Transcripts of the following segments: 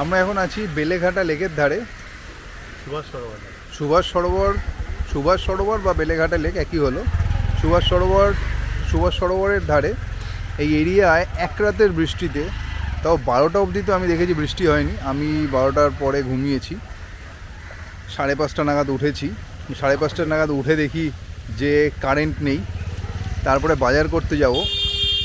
আমরা এখন আছি বেলেঘাটা লেকের ধারে। সুভাষ সরোবর বা বেলেঘাটা লেক একই হলো। সুভাষ সরোবরের ধারে এই এরিয়ায় এক রাতের বৃষ্টিতে, তাও 12টা অবধি তো আমি দেখেছি বৃষ্টি হয়নি, আমি 12টার পরে ঘুমিয়েছি, 5:30 নাগাদ উঠেছি। 5:30 নাগাদ উঠে দেখি যে কারেন্ট নেই। তারপরে বাজার করতে যাব,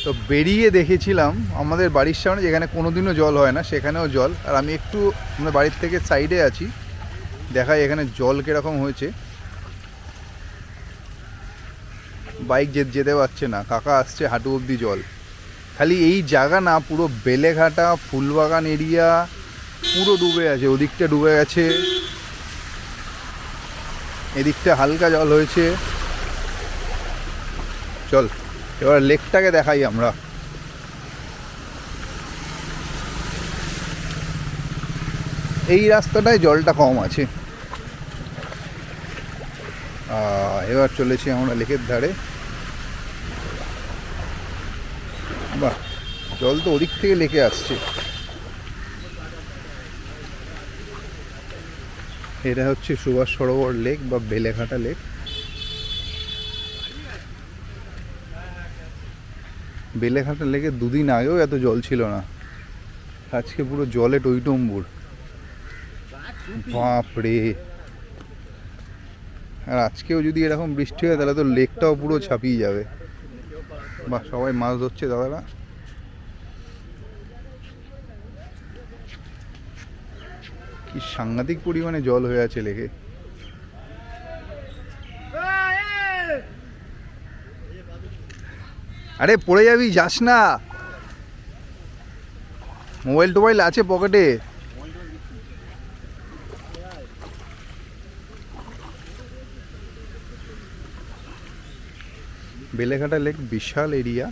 তো বেরিয়ে দেখেছিলাম আমাদের বাড়ির সামনে যেখানে কোনোদিনও জল হয় না সেখানেও জল। আর আমি একটু আমাদের বাড়ির থেকে সাইডে আছি, দেখাই এখানে জল কীরকম হয়েছে। বাইক যেতে পারছে না, কাকা আসছে হাঁটু অবধি জল। খালি এই জায়গা না, পুরো বেলেঘাটা ফুলবাগান এরিয়া পুরো ডুবে আছে। ওদিকটা ডুবে গেছে, এদিকটা হালকা জল হয়েছে। চল এবার লেকটাকে দেখাই আমরা। এই রাস্তাটায় জলটা কম আছে। এবার চলেছি আমরা লেকের ধারে। বাহ, জল তো ওদিক থেকে লেকে আসছে। এটা হচ্ছে সুভাষ সরোবর লেক বা বেলেঘাটা লেক। বেলেঘাটা লেকে দুদিন আগেও এত জল ছিল না, আজকে পুরো জলে টইটম্বুর। বাপরে! আর আজকেও যদি এরকম বৃষ্টি হয় তাহলে তো লেকটাও পুরো ছাপিয়ে যাবে। বাহ, সবাই মাছ ধরছে দাদারা। কি সাংঘাতিক পরিমাণে জল হয়ে আছে লেকে। আরে পড়ে যাবি, যাস না। মোবাইল আছে পকেটে। বেলেঘাটা লেক বিশাল এরিয়া,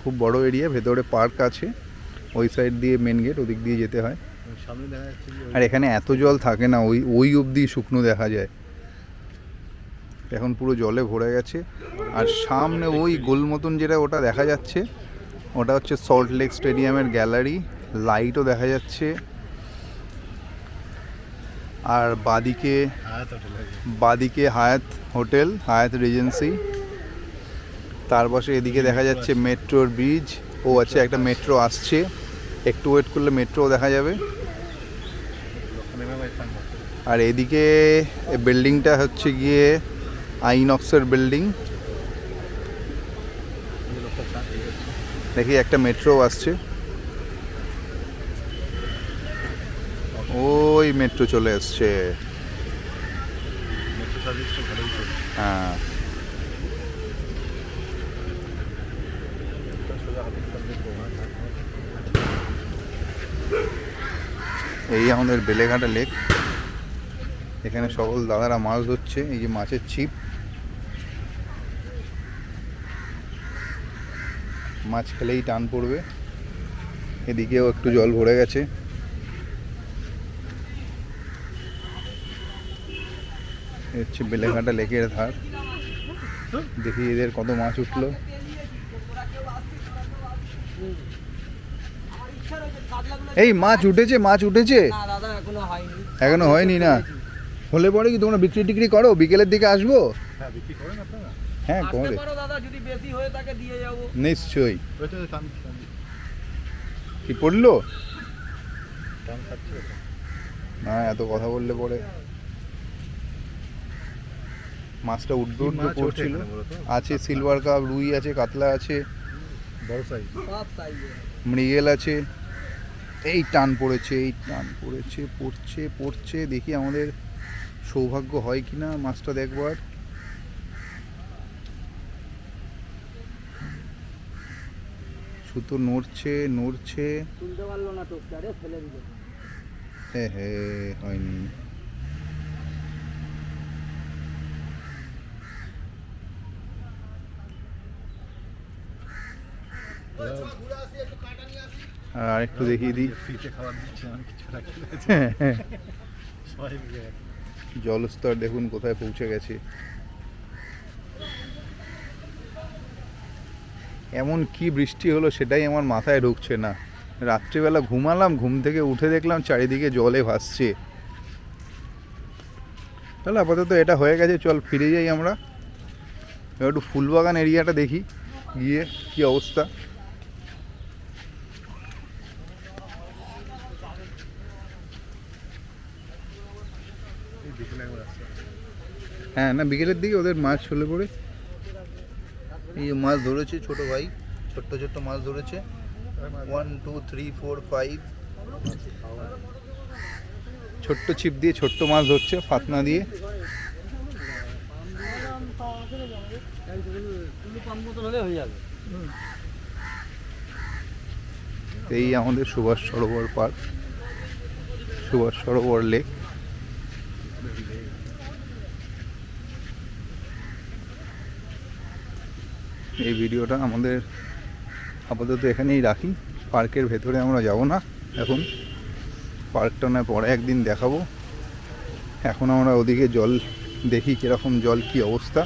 খুব বড় এরিয়া, ভেতরে পার্ক আছে, ওই সাইড দিয়ে মেন গেট, ওদিক দিয়ে যেতে হয়। আর এখানে এত জল থাকে না, ওই অবধি শুকনো দেখা যায়। এখন পুরো জলে ভরে গেছে। আর সামনে ওই গোল মতন যেটা ওটা দেখা যাচ্ছে, ওটা হচ্ছে সল্ট লেক স্টেডিয়ামের গ্যালারি, লাইটও দেখা যাচ্ছে। আর বাদিকে হায়াত হোটেল, হায়াত রিজেন্সি। তার পাশে এদিকে দেখা যাচ্ছে মেট্রোর ব্রিজ। ও আচ্ছা, একটা মেট্রো আসছে, একটু ওয়েট করলে মেট্রোও দেখা যাবে। আর এদিকে বিল্ডিংটা হচ্ছে গিয়ে আইনক্সের বিল্ডিং। দেখি একটা মেট্রো আসছে, ওই মেট্রো চলে এসছে। হ্যাঁ, এই আমাদের বেলেঘাটা লেক। এখানে সকল দাদারা মাছ ধরছে। এই যে মাছের ছিপ, মাছ খেলেই টান পড়বে। এদিকেও একটু জল ভরে গেছে। হচ্ছে বেলেঘাটা লেকের ধার। দেখি এদের কত মাছ উঠলো। এই মাছ উঠেছে এখনো হয়নি না? হলে পরে কি তোমরা বিক্রি করো? বিকেলের দিকে আসবো। হ্যাঁ, করে নিশ্চয়ই। কি পড়লো না, এত কথা বললে পরে মাছটা উঠবে পড়ছিল। আছে সিলভার কাপ, রুই আছে, কাতলা আছে, মৃগেল আছে। এই টান পড়েছে, পড়ছে। দেখি আমাদের সৌভাগ্য হয় কিনা মাছটা দেখবার। সুতো নড়ছে। হয়নি। আর একটু দেখিয়ে দিই, জলস্তর দেখুন কোথায় পৌঁছে গেছে। এমন কি বৃষ্টি হলো সেটাই আমার মাথায় ঢুকছে না। রাত্রিবেলা ঘুমালাম, ঘুম থেকে উঠে দেখলাম চারিদিকে জলে ভাসছে। তাহলে আপাতত এটা হয়ে গেছে, চল ফিরে যাই আমরা। এবার একটু ফুলবাগান এরিয়াটা দেখি গিয়ে কি অবস্থা। হ্যাঁ না, বিকেলের দিকে ওদের মাছ চলে পড়ে। এই যে মাছ ধরেছে ছোট ভাই, ছোট্ট ছোট্ট মাছ ধরেছে। 1 2 3 4 5 ছোট্ট ছিপ দিয়ে ছোট্ট মাছ ধরছে, ফাতনা দিয়ে। এই আমাদের সুভাষ সরোবর পার্ক, সুভাষ সরোবর লেক। এই ভিডিওটা আমাদের আপাতত এখানেই রাখি। পার্কের ভেতরে আমরা যাব না এখন, পার্কটা না পরে একদিন দেখাবো। এখন আমরা ওদিকে জল দেখি, কীরকম জল, কী অবস্থা।